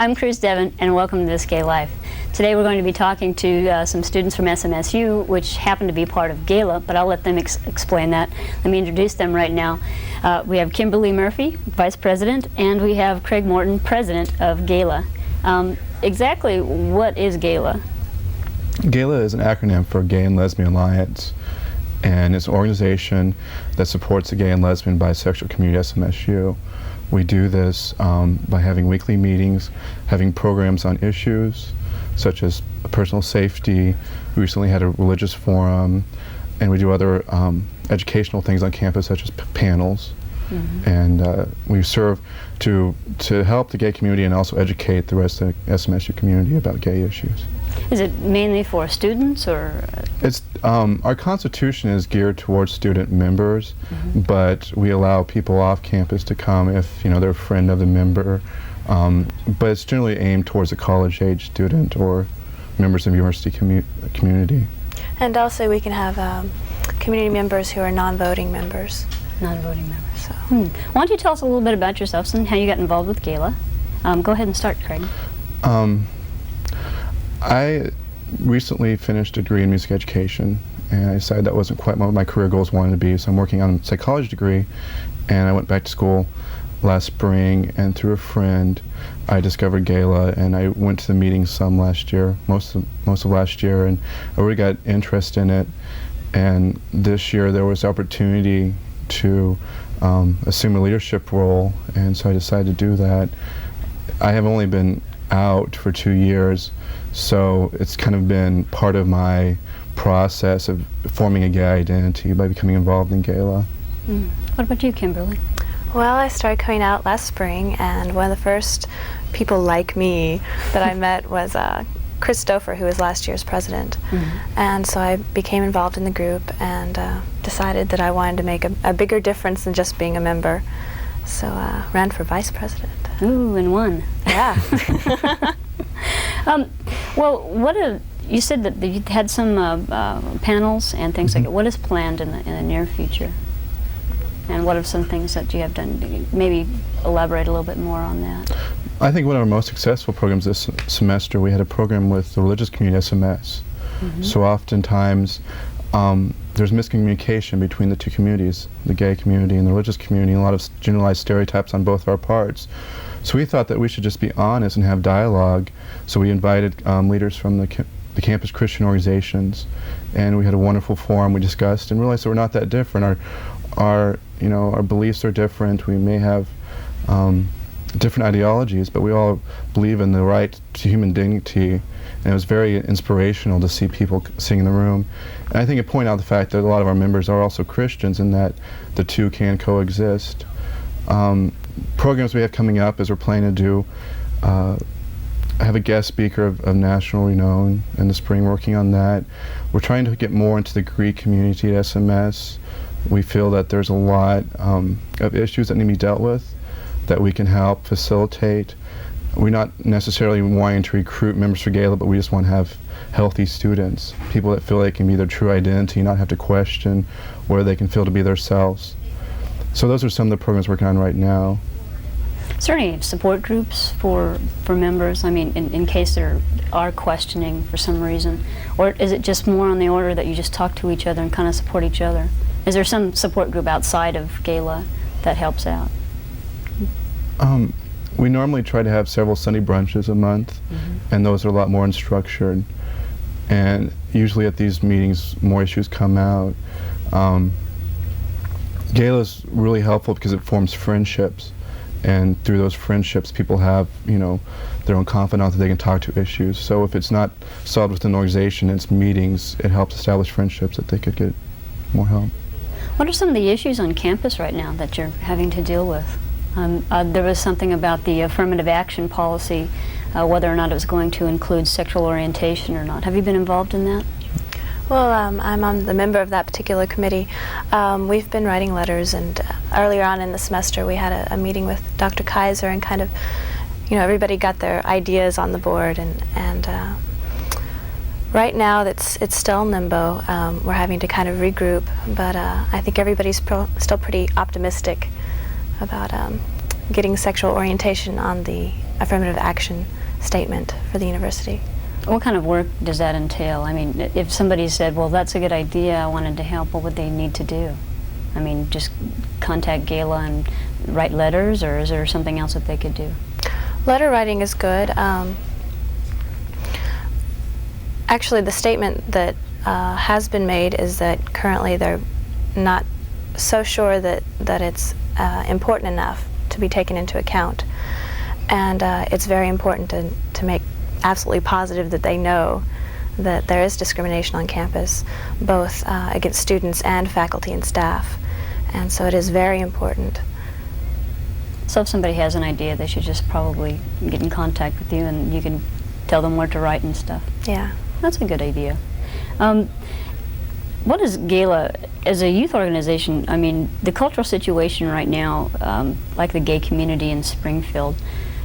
I'm Cruz Devon, and welcome to This Gay Life. Today we're going to be talking to some students from SMSU, which happen to be part of GALA, but I'll let them explain that. Let me introduce them right now. We have Kimberly Murphy, Vice President, and we have Craig Mourton, President of GALA. Exactly what is GALA? GALA is an acronym for Gay and Lesbian Alliance, and it's an organization that supports the gay and lesbian bisexual community at SMSU. We do this by having weekly meetings, having programs on issues such as personal safety. We recently had a religious forum, and we do other educational things on campus such as panels. Mm-hmm. And we serve to help the gay community and also educate the rest of the SMSU community about gay issues. Is it mainly for students, or? It's our constitution is geared towards student members, mm-hmm. but we allow people off campus to come if they're a friend of the member. But it's generally aimed towards a college-age student or members of the university community. And also, we can have community members who are non-voting members. Non-voting members. So. Why don't you tell us a little bit about yourselves and how you got involved with GALA? Go ahead and start, Craig. I recently finished a degree in music education, and I decided that wasn't quite what my career goals wanted to be, so I'm working on a psychology degree, and I went back to school last spring, and through a friend I discovered GALA, and I went to the meetings some last year, most of last year, and I really got interest in it. And this year there was opportunity to assume a leadership role, and so I decided to do that. I have only been out for 2 years, so it's kind of been part of my process of forming a gay identity by becoming involved in GALA. What about you, Kimberly? Well, I started coming out last spring, and one of the first people like me that I met was Chris Stouffer, who was last year's president. Mm-hmm. And so I became involved in the group and decided that I wanted to make a bigger difference than just being a member. So ran for vice president. Ooh, and won. Yeah. Well, you said that you had some panels and things like that. What is planned in the near future? And what are some things that you have done? Maybe elaborate a little bit more on that. I think one of our most successful programs this semester, we had a program with the religious community SMS. Mm-hmm. So oftentimes there's miscommunication between the two communities, the gay community and the religious community, and a lot of generalized stereotypes on both of our parts. So we thought that we should just be honest and have dialogue. So we invited leaders from the campus Christian organizations, and we had a wonderful forum. We discussed and realized that we're not that different. Our beliefs are different. We may have different ideologies, but we all believe in the right to human dignity. And it was very inspirational to see people sitting in the room. And I think it pointed out the fact that a lot of our members are also Christians, and that the two can coexist. Programs we have coming up is we're planning to do have a guest speaker of national renown in the spring, working on that. We're trying to get more into the Greek community at SMS. We feel that there's a lot of issues that need to be dealt with that we can help facilitate. We're not necessarily wanting to recruit members for GALA, but we just want to have healthy students, people that feel they can be their true identity, not have to question whether they can feel to be themselves. So those are some of the programs we're working on right now. Is there any support groups for members? I mean, in case there are questioning for some reason, or is it just more on the order that you just talk to each other and kind of support each other? Is there some support group outside of GALA that helps out? We normally try to have several Sunday brunches a month, mm-hmm. and those are a lot more unstructured. And usually at these meetings, more issues come out. GALA is really helpful because it forms friendships, and through those friendships, people have their own confidant that they can talk to issues. So if it's not solved within an organization, it's meetings. It helps establish friendships that they could get more help. What are some of the issues on campus right now that you're having to deal with? There was something about the affirmative action policy, whether or not it was going to include sexual orientation or not. Have you been involved in that? Well, I'm the member of that particular committee. We've been writing letters, and earlier on in the semester we had a meeting with Dr. Kaiser, and kind of, everybody got their ideas on the board, and right now it's still in limbo. We're having to kind of regroup, but I think everybody's still pretty optimistic about getting sexual orientation on the affirmative action statement for the university. What kind of work does that entail? I mean, if somebody said, well, that's a good idea, I wanted to help, what would they need to do? I mean, just contact GALA and write letters, or is there something else that they could do? Letter writing is good. Actually, the statement that has been made is that currently they're not so sure that it's important enough to be taken into account. And it's very important to make absolutely positive that they know that there is discrimination on campus, both against students and faculty and staff. And so it is very important. So if somebody has an idea, they should just probably get in contact with you and you can tell them where to write and stuff. Yeah. That's a good idea. What is GALA as a youth organization? I mean, the cultural situation right now, like the gay community in Springfield,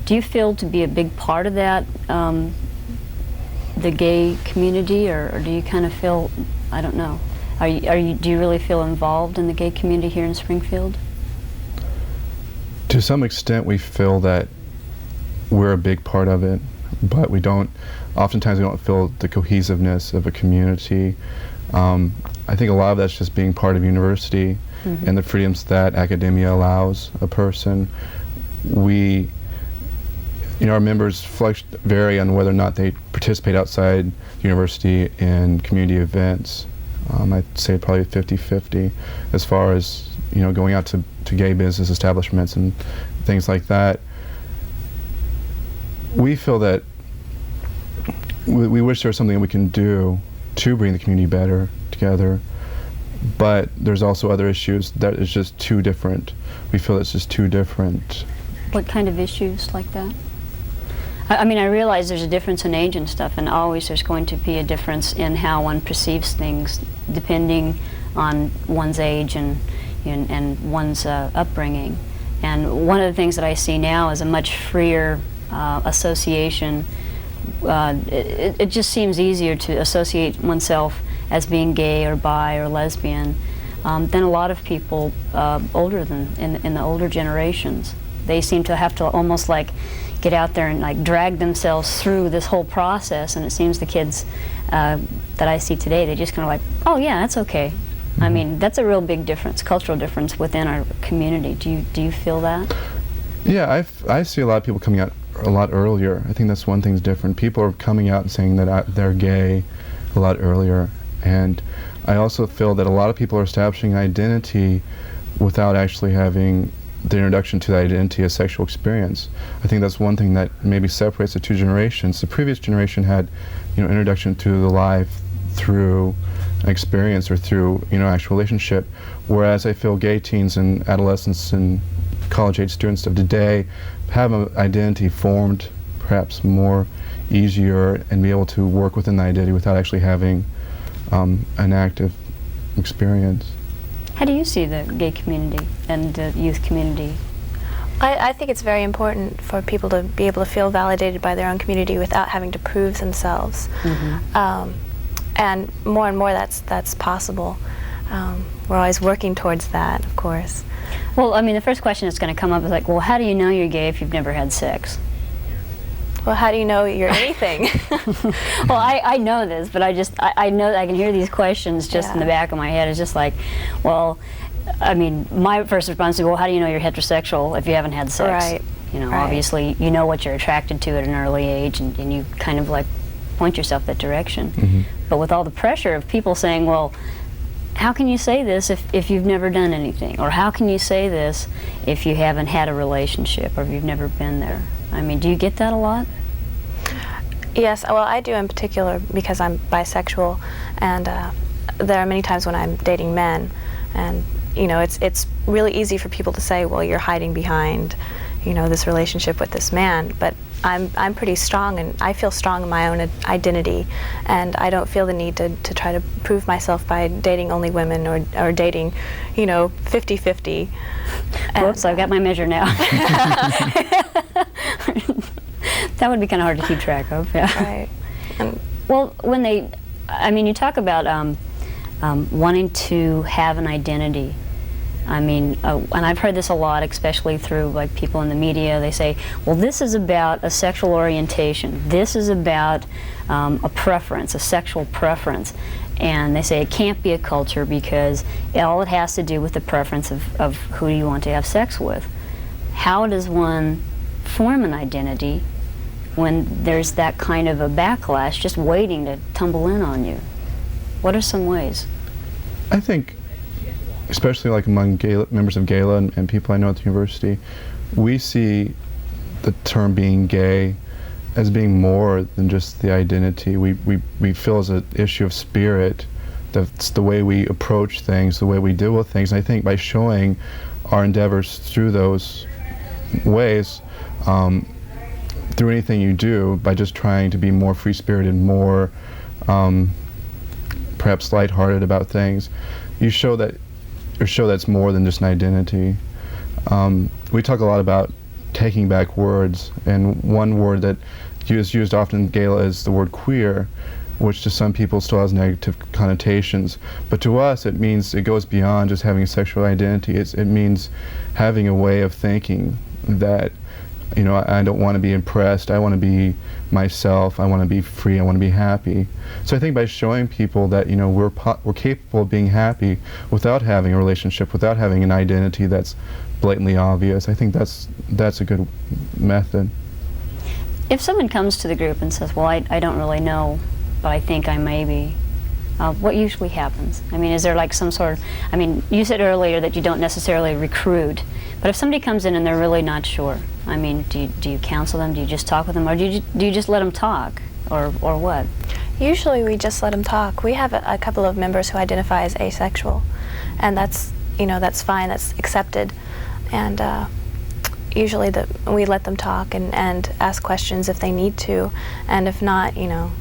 do you feel to be a big part of that, the gay community, or do you kind of feel, I don't know, do you really feel involved in the gay community here in Springfield? To some extent, we feel that we're a big part of it, but oftentimes we don't feel the cohesiveness of a community. I think a lot of that's just being part of university and the freedoms that academia allows a person. Our members vary on whether or not they participate outside the university in community events. I'd say probably 50-50 as far as going out to gay business establishments and things like that. We feel that we wish there was something we can do to bring the community better together, but there's also other issues that is just too different. We feel it's just too different. What kind of issues like that? I mean, I realize there's a difference in age and stuff, and always there's going to be a difference in how one perceives things depending on one's age and one's upbringing. And one of the things that I see now is a much freer association. It just seems easier to associate oneself as being gay or bi or lesbian than a lot of people older than in the older generations. They seem to have to almost like get out there and like drag themselves through this whole process, and it seems the kids that I see today, they just kind of like, oh yeah, that's okay. I mean, that's a real big difference, cultural difference within our community. Do you feel that? Yeah, I see a lot of people coming out a lot earlier. I think that's one thing's different. People are coming out and saying that they're gay a lot earlier, and I also feel that a lot of people are establishing an identity without actually having the introduction to the identity as sexual experience. I think that's one thing that maybe separates the two generations. The previous generation had, introduction to the life through an experience or through, actual relationship, whereas I feel gay teens and adolescents and college-age students of today have an identity formed perhaps more easier and be able to work within the identity without actually having an active experience. How do you see the gay community and the youth community? I think it's very important for people to be able to feel validated by their own community without having to prove themselves. And more that's possible. We're always working towards that, of course. Well, I mean, the first question that's going to come up is like, well, how do you know you're gay if you've never had sex? Well, how do you know you're anything? Well, I know this, but I know I can hear these questions just in the back of my head. It's just like, well, I mean, my first response is, well, how do you know you're heterosexual if you haven't had sex? Right. Obviously, you know what you're attracted to at an early age, and you kind of like point yourself that direction. But with all the pressure of people saying, well, how can you say this if you've never done anything? Or how can you say this if you haven't had a relationship or if you've never been there? I mean, do you get that a lot? Yes, well, I do in particular because I'm bisexual, and there are many times when I'm dating men, and it's really easy for people to say, well, you're hiding behind, this relationship with this man, but I'm pretty strong, and I feel strong in my own identity, and I don't feel the need to try to prove myself by dating only women or dating, 50-50. Whoops, I've got my measure now. That would be kind of hard to keep track of. Yeah. Right. Well, you talk about wanting to have an identity. I mean, and I've heard this a lot, especially through like people in the media. They say, well, this is about a sexual orientation. This is about a preference, a sexual preference. And they say it can't be a culture because all it has to do with the preference of who you want to have sex with. How does one form an identity when there's that kind of a backlash just waiting to tumble in on you? What are some ways? I think, especially like among members of GALA and people I know at the university, we see the term being gay as being more than just the identity. We feel as an issue of spirit. That's the way we approach things, the way we deal with things. And I think by showing our endeavors through those ways, through anything you do, by just trying to be more free-spirited, more perhaps lighthearted about things, you show that's more than just an identity. We talk a lot about taking back words, and one word that is used often in GALA is the word queer, which to some people still has negative connotations. But to us, it means it goes beyond just having a sexual identity. It means having a way of thinking that, you know, I don't want to be impressed. I want to be myself. I want to be free. I want to be happy. So I think by showing people that, you know, we're capable of being happy without having a relationship, without having an identity that's blatantly obvious, I think that's a good method. If someone comes to the group and says, well, I don't really know, but I think I may be, what usually happens? I mean, is there like some sort of, I mean, you said earlier that you don't necessarily recruit, but if somebody comes in and they're really not sure, I mean, do you counsel them? Do you just talk with them? Or do you just let them talk? Or what? Usually we just let them talk. We have a couple of members who identify as asexual, and that's, you know, that's fine, that's accepted. And usually we let them talk and ask questions if they need to, and if not, you know,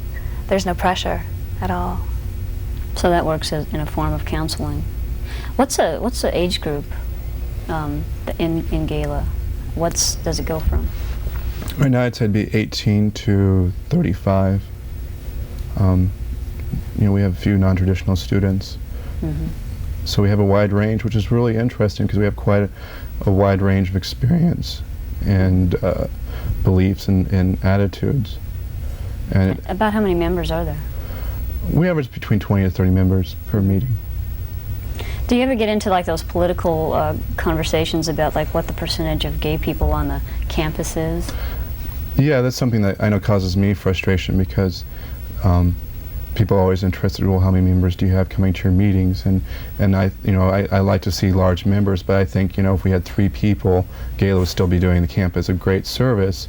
there's no pressure at all. So that works in a form of counseling. What's the age group in GALA? Does it go from? Right now I'd say it'd be 18 to 35. You know, we have a few non-traditional students. Mm-hmm. So we have a wide range, which is really interesting because we have quite a wide range of experience and beliefs and attitudes. And about how many members are there? We average between 20 to 30 members per meeting. Do you ever get into like those political conversations about like what the percentage of gay people on the campus is? Yeah, that's something that I know causes me frustration because people are always interested, well, how many members do you have coming to your meetings? And I like to see large members, but I think, you know, if we had 3 people, GALA would still be doing the campus a great service.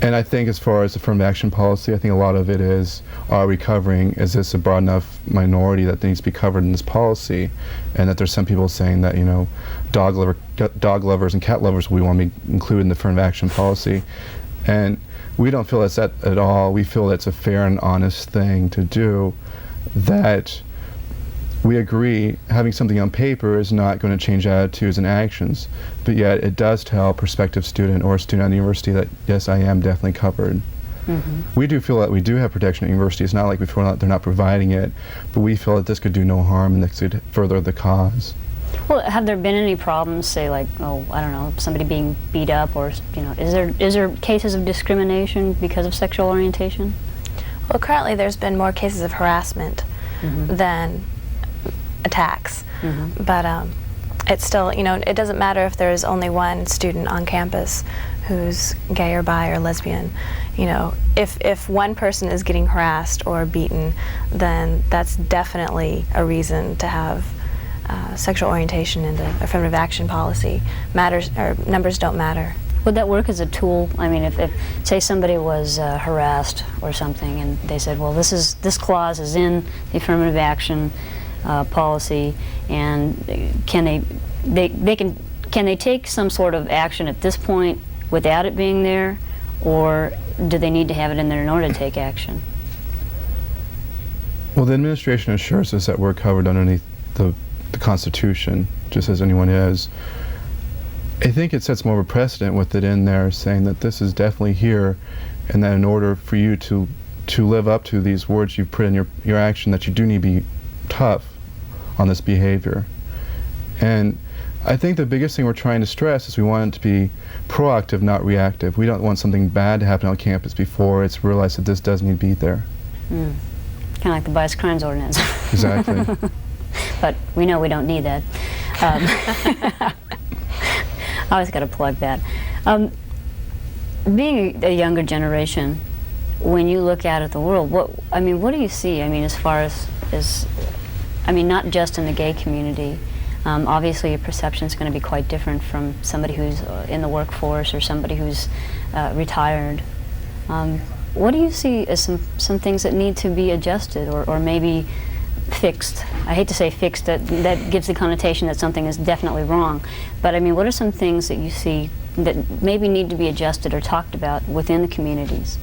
And I think as far as the affirmative action policy, I think a lot of it is, are we covering, is this a broad enough minority that needs to be covered in this policy? And that there's some people saying that, you know, dog lovers and cat lovers we want to be included in the affirmative action policy. And we don't feel that's that at all. We feel that's a fair and honest thing to do, that we agree having something on paper is not going to change attitudes and actions, but yet it does tell a prospective student or a student at the university that, yes, I am definitely covered. Mm-hmm. We do feel that we do have protection at university. It's not like we feel that they're not providing it, but we feel that this could do no harm and this could further the cause. Well, have there been any problems, say like, oh, I don't know, somebody being beat up, or, you know, is there cases of discrimination because of sexual orientation? Well, currently there's been more cases of harassment mm-hmm. than attacks, mm-hmm. but it's still, you know, it doesn't matter if there's only one student on campus who's gay or bi or lesbian. You know, if one person is getting harassed or beaten, then that's definitely a reason to have sexual orientation in the affirmative action policy. Numbers don't matter. Would that work as a tool? I mean, if say somebody was harassed or something, and they said, well, this clause is in the affirmative action policy, and can they take some sort of action at this point without it being there, or do they need to have it in there in order to take action? Well, the administration assures us that we're covered underneath the Constitution, just as anyone is. I think it sets more of a precedent with it in there, saying that this is definitely here, and that in order for you to live up to these words you've put in your action, that you do need to be tough on this behavior. And I think the biggest thing we're trying to stress is we want it to be proactive, not reactive. We don't want something bad to happen on campus before it's realized that this does need to be there. Kind of like the bias crimes ordinance. Exactly. But we know we don't need that. I always got to plug that. Being a younger generation, when you look out at the world, what do you see? I mean, as far as not just in the gay community. Obviously, your perception is going to be quite different from somebody who's in the workforce or somebody who's retired. What do you see as some things that need to be adjusted or maybe fixed? I hate to say fixed, that gives the connotation that something is definitely wrong. But I mean, what are some things that you see that maybe need to be adjusted or talked about within the communities?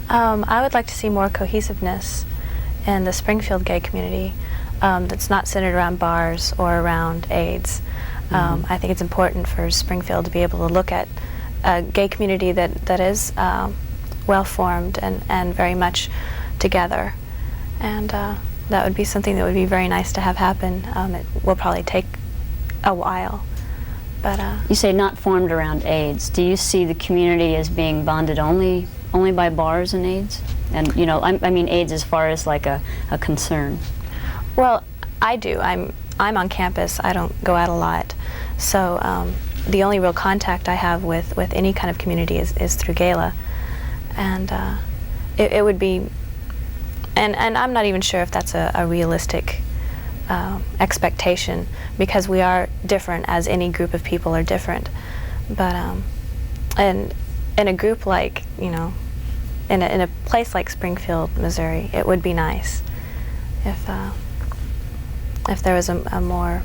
I would like to see more cohesiveness in the Springfield gay community that's not centered around bars or around AIDS. I think it's important for Springfield to be able to look at a gay community that is well-formed and very much together. And that would be something that would be very nice to have happen. It will probably take a while. But you say not formed around AIDS. Do you see the community as being bonded only by bars and AIDS? And I mean AIDS as far as like a concern. Well, I do. I'm on campus. I don't go out a lot. So the only real contact I have with any kind of community is through GALA. And it would be, and I'm not even sure if that's a realistic expectation, because we are different as any group of people are different. But and in a group like, in a place like Springfield, Missouri, it would be nice if there was a more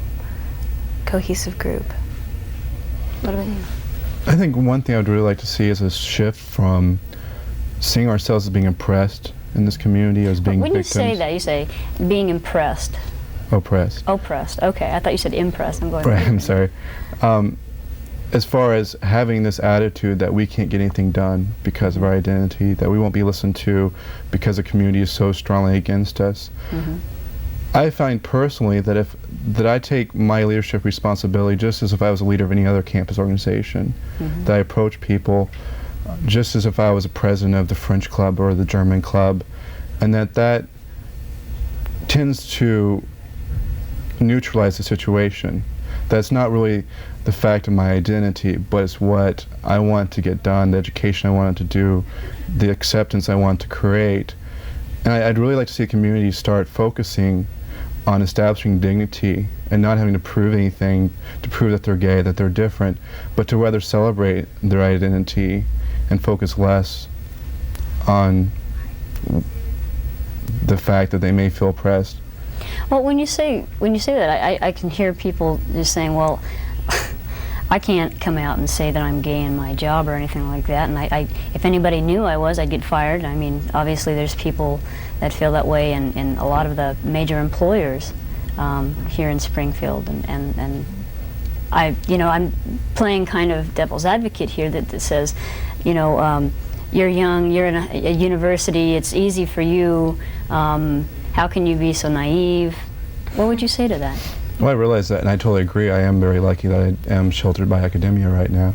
cohesive group. What about you? I think one thing I would really like to see is a shift from seeing ourselves as being oppressed in this community as being when victims. When you say that, you say being impressed. Oppressed. Oppressed. Okay, I thought you said impressed. I'm going. Right. I'm sorry. As far as having this attitude that we can't get anything done because of our identity, that we won't be listened to because the community is so strongly against us. I find personally that that I take my leadership responsibility just as if I was a leader of any other campus organization, that I approach people just as if I was a president of the French club or the German club, and that tends to neutralize the situation. That's not really the fact of my identity, but it's what I want to get done, the education I want to do, the acceptance I want to create. And I'd really like to see a community start focusing on establishing dignity and not having to prove anything to prove that they're gay, that they're different, but to rather celebrate their identity and focus less on the fact that they may feel oppressed. Well, when you say that, I can hear people just saying, well, I can't come out and say that I'm gay in my job or anything like that, and if anybody knew I was, I'd get fired. I mean, obviously there's people that feel that way in a lot of the major employers here in Springfield, and I'm playing kind of devil's advocate here that says, you're young, you're in a university, it's easy for you, how can you be so naive? What would you say to that? Well, I realize that, and I totally agree. I am very lucky that I am sheltered by academia right now.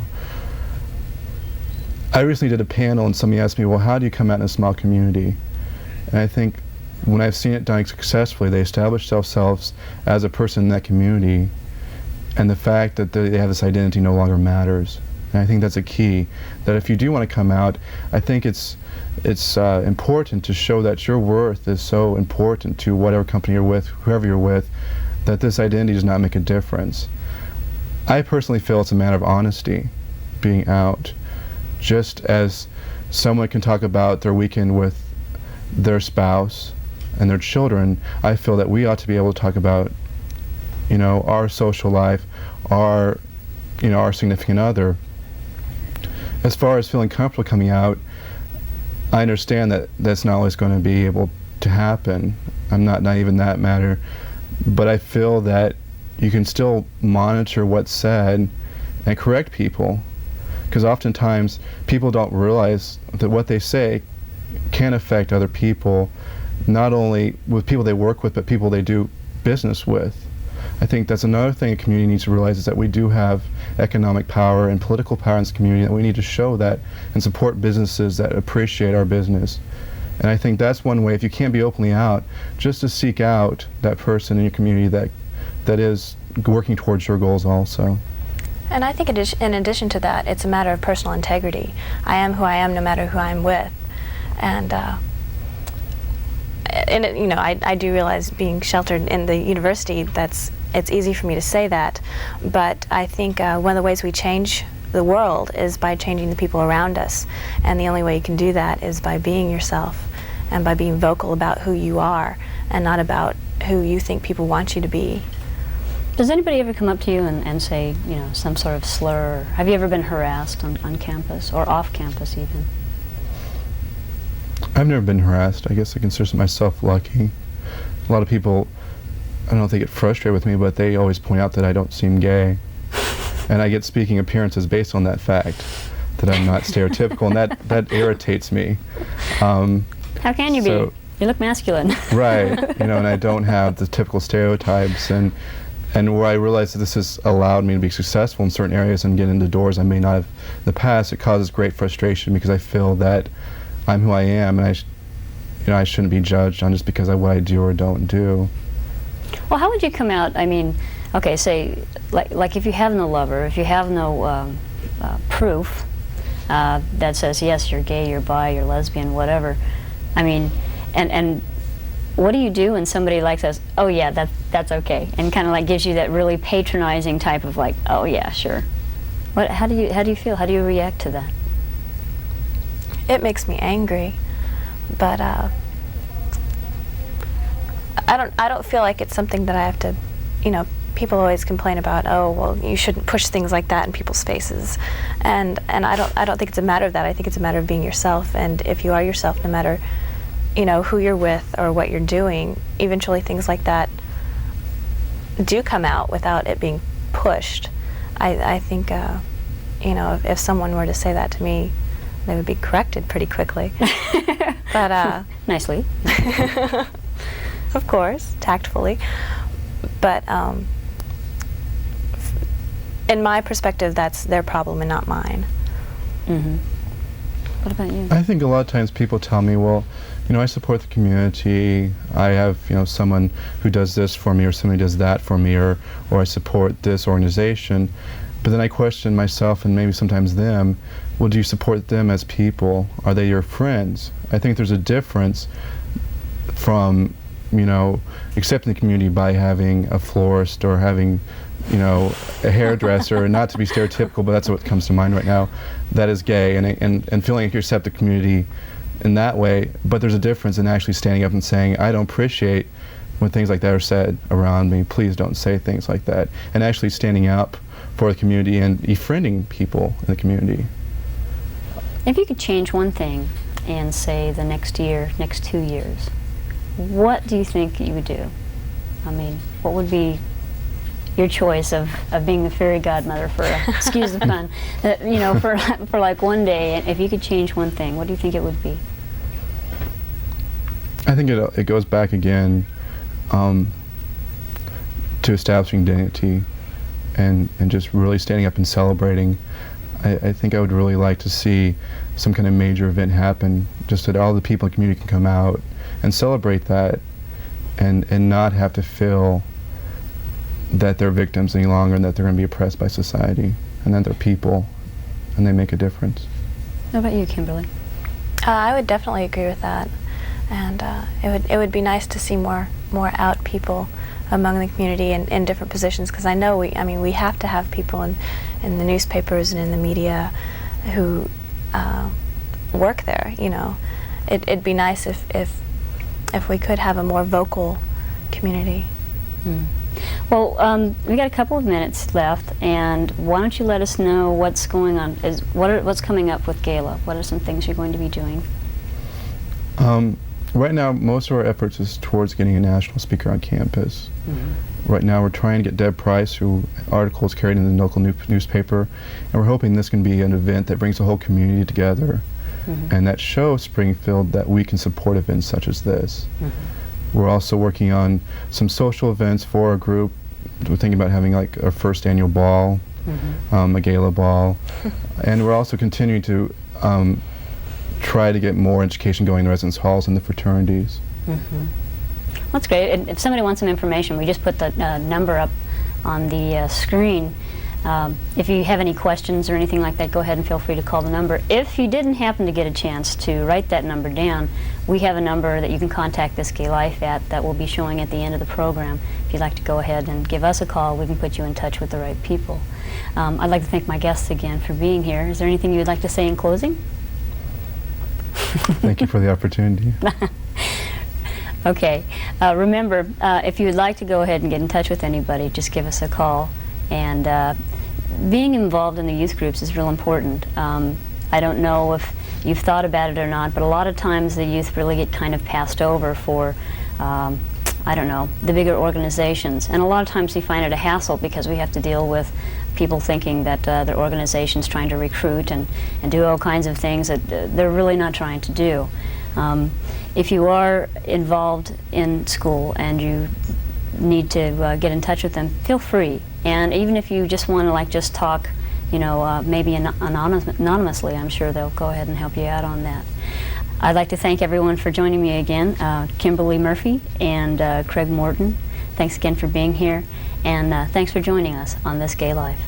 I recently did a panel and somebody asked me, well, how do you come out in a small community? And I think when I've seen it done successfully, they establish themselves as a person in that community, and the fact that they have this identity no longer matters. And I think that's a key, that if you do want to come out, I think it's important to show that your worth is so important to whatever company you're with, whoever you're with, that this identity does not make a difference. I personally feel it's a matter of honesty, being out. Just as someone can talk about their weekend with their spouse and their children, I feel that we ought to be able to talk about, our social life, our significant other. As far as feeling comfortable coming out, I understand that that's not always going to be able to happen. I'm not naive in that matter. But I feel that you can still monitor what's said and correct people, because oftentimes people don't realize that what they say can affect other people, not only with people they work with, but people they do business with. I think that's another thing a community needs to realize, is that we do have economic power and political power in this community, that we need to show that and support businesses that appreciate our business. And I think that's one way, if you can't be openly out, just to seek out that person in your community that is working towards your goals also. And I think in addition to that, it's a matter of personal integrity. I am who I am no matter who I'm with. And you know, I do realize, being sheltered in the university, it's easy for me to say that, but I think one of the ways we change the world is by changing the people around us, and the only way you can do that is by being yourself and by being vocal about who you are and not about who you think people want you to be. Does anybody ever come up to you and say, you know, some sort of slur? Or have you ever been harassed on campus or off campus even? I've never been harassed. I guess I consider myself lucky. A lot of people, I don't know if they get frustrated with me, but they always point out that I don't seem gay. And I get speaking appearances based on that fact, that I'm not stereotypical, and that irritates me. How can you be? You look masculine. Right, you know, and I don't have the typical stereotypes, and where I realize that this has allowed me to be successful in certain areas and get into doors I may not have in the past, it causes great frustration, because I feel that I'm who I am, and I shouldn't be judged on just because of what I do or don't do. Well, how would you come out? I mean, okay, say, like if you have no lover, if you have no proof that says, yes, you're gay, you're bi, you're lesbian, whatever, I mean, and what do you do when somebody like says, oh yeah, that's okay, and kind of like gives you that really patronizing type of like, oh yeah, sure. How do you feel? How do you react to that? It makes me angry, but I don't feel like it's something that I have to, you know, people always complain about, oh, well, you shouldn't push things like that in people's faces, and I don't think it's a matter of that. I think it's a matter of being yourself, and if you are yourself, no matter, you know, who you're with or what you're doing, eventually things like that do come out without it being pushed. I think, you know, if someone were to say that to me, they would be corrected pretty quickly. But nicely. Of course, tactfully. But in my perspective, that's their problem and not mine. Mm-hmm. What about you? I think a lot of times people tell me, well, you know, I support the community, I have, you know, someone who does this for me, or somebody does that for me, or I support this organization. But then I question myself, and maybe sometimes them, well, do you support them as people? Are they your friends? I think there's a difference from, you know, accepting the community by having a florist or having, you know, a hairdresser, not to be stereotypical, but that's what comes to mind right now, that is gay, and feeling like you accept the community in that way. But there's a difference in actually standing up and saying, I don't appreciate when things like that are said around me, please don't say things like that, and actually standing up for the community and befriending people in the community. If you could change one thing in, say, the next year, next 2 years, what do you think you would do? I mean, what would be your choice of being the fairy godmother for, excuse the pun, you know, for like one day, and if you could change one thing, what do you think it would be? I think it goes back again to establishing dignity and just really standing up and celebrating. I think I would really like to see some kind of major event happen, just that all the people in the community can come out and celebrate that, and not have to feel that they're victims any longer, and that they're going to be oppressed by society, and that they're people and they make a difference. How about you, Kimberly? I would definitely agree with that, and it would be nice to see more out people among the community in different positions, because I know we have to have people in the newspapers and in the media who work there. You know, it'd be nice if we could have a more vocal community. Well, we got a couple of minutes left, and why don't you let us know what's going on? What's coming up with GALA? What are some things you're going to be doing? Right now, most of our efforts is towards getting a national speaker on campus. Right now, we're trying to get Deb Price, who articles carried in the local newspaper, and we're hoping this can be an event that brings the whole community together, and that shows Springfield that we can support events such as this. We're also working on some social events for our group, we're thinking about having like our first annual ball, a gala ball, and we're also continuing to try to get more education going in the residence halls and the fraternities. That's great. And if somebody wants some information, we just put the number up on the screen. If you have any questions or anything like that, go ahead and feel free to call the number. If you didn't happen to get a chance to write that number down, we have a number that you can contact This Gay Life at that will be showing at the end of the program. If you'd like to go ahead and give us a call, we can put you in touch with the right people. I'd like to thank my guests again for being here. Is there anything you would like to say in closing? Thank you for the opportunity. Okay. Remember, if you would like to go ahead and get in touch with anybody, just give us a call. And being involved in the youth groups is real important. I don't know if you've thought about it or not, but a lot of times the youth really get kind of passed over for, I don't know, the bigger organizations. And a lot of times we find it a hassle because we have to deal with people thinking that their organization's trying to recruit and do all kinds of things that they're really not trying to do. If you are involved in school and you need to get in touch with them, feel free. And even if you just want to just talk, you know, maybe anonymously, I'm sure they'll go ahead and help you out on that. I'd like to thank everyone for joining me again, Kimberly Murphy and Craig Mourton. Thanks again for being here, and thanks for joining us on This Gay Life.